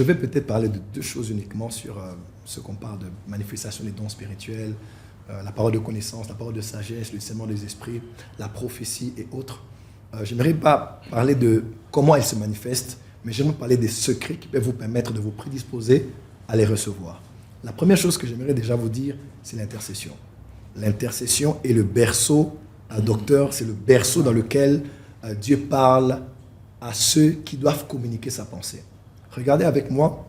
Je vais peut-être parler de deux choses uniquement sur ce qu'on parle de manifestation des dons spirituels, la parole de connaissance, la parole de sagesse, le discernement des esprits, la prophétie et autres. Je n'aimerais pas parler de comment elles se manifestent, mais j'aimerais parler des secrets qui peuvent vous permettre de vous prédisposer à les recevoir. La première chose que j'aimerais déjà vous dire, c'est l'intercession. L'intercession est le berceau, docteur, c'est le berceau dans lequel Dieu parle à ceux qui doivent communiquer sa pensée. Regardez avec moi,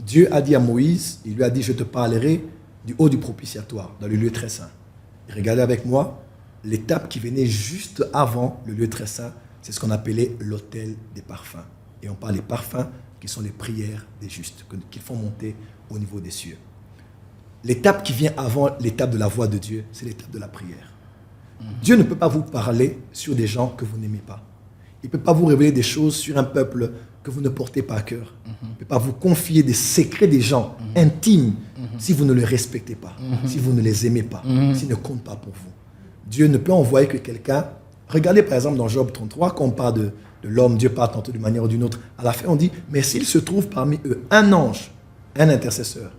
Dieu a dit à Moïse, il lui a dit, je te parlerai du haut du propitiatoire, dans le lieu très saint. Et regardez avec moi, l'étape qui venait juste avant le lieu très saint, c'est ce qu'on appelait l'autel des parfums. Et on parle des parfums qui sont les prières des justes, qu'ils font monter au niveau des cieux. L'étape qui vient avant l'étape de la voix de Dieu, c'est l'étape de la prière. Dieu ne peut pas vous parler sur des gens que vous n'aimez pas. Il ne peut pas vous révéler des choses sur un peuple que vous ne portez pas à cœur. Il ne peut pas vous confier des secrets des gens intimes si vous ne les respectez pas, si vous ne les aimez pas, s'ils ne comptent pas pour vous. Dieu ne peut envoyer que quelqu'un. Regardez par exemple dans Job 33, quand on parle de l'homme, Dieu parle tantôt d'une manière ou d'une autre. À la fin, on dit, mais s'il se trouve parmi eux un ange, un intercesseur,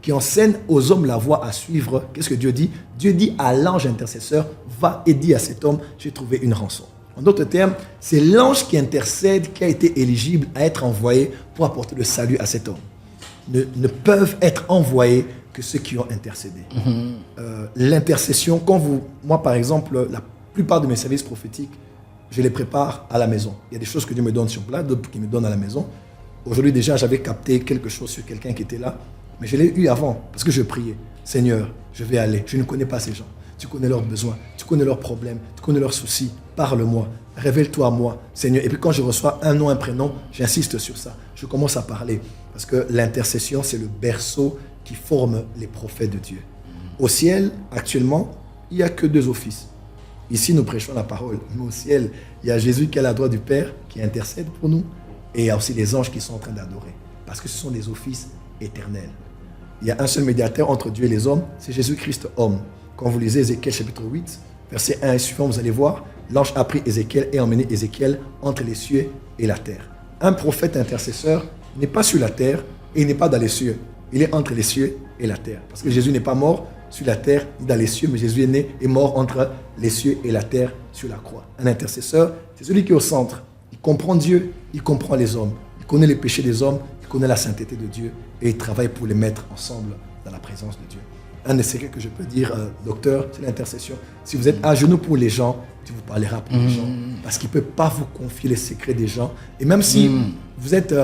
qui enseigne aux hommes la voie à suivre, qu'est-ce que Dieu dit? Dieu dit à l'ange intercesseur, va et dis à cet homme, j'ai trouvé une rançon. En d'autres termes, c'est l'ange qui intercède qui a été éligible à être envoyé pour apporter le salut à cet homme. Ne peuvent être envoyés que ceux qui ont intercédé. L'intercession, moi par exemple, la plupart de mes services prophétiques, je les prépare à la maison. Il y a des choses que Dieu me donne sur place, d'autres qu'il me donne à la maison. Aujourd'hui déjà, j'avais capté quelque chose sur quelqu'un qui était là, mais je l'ai eu avant, parce que je priais. Seigneur, je vais aller, je ne connais pas ces gens. Tu connais leurs besoins, tu connais leurs problèmes, tu connais leurs soucis. Parle-moi, révèle-toi à moi, Seigneur. Et puis quand je reçois un nom, un prénom, j'insiste sur ça. Je commence à parler. Parce que l'intercession, c'est le berceau qui forme les prophètes de Dieu. Au ciel, actuellement, il n'y a que deux offices. Ici, nous prêchons la parole. Mais au ciel, il y a Jésus qui est à la droite du Père, qui intercède pour nous. Et il y a aussi les anges qui sont en train d'adorer. Parce que ce sont des offices éternels. Il y a un seul médiateur entre Dieu et les hommes, c'est Jésus-Christ homme. Quand vous lisez Ézéchiel chapitre 8, verset 1 et suivant, vous allez voir, l'ange a pris Ézéchiel et emmené Ézéchiel entre les cieux et la terre. Un prophète intercesseur n'est pas sur la terre et il n'est pas dans les cieux. Il est entre les cieux et la terre. Parce que Jésus n'est pas mort sur la terre ni dans les cieux, mais Jésus est mort entre les cieux et la terre sur la croix. Un intercesseur, c'est celui qui est au centre. Il comprend Dieu, il comprend les hommes. Il connaît les péchés des hommes, il connaît la sainteté de Dieu et il travaille pour les mettre ensemble dans la présence de Dieu. Un des secrets que je peux dire, docteur, c'est l'intercession. Si vous êtes à genoux pour les gens, Dieu vous parlera pour les gens. Parce qu'il ne peut pas vous confier les secrets des gens. Et même si vous êtes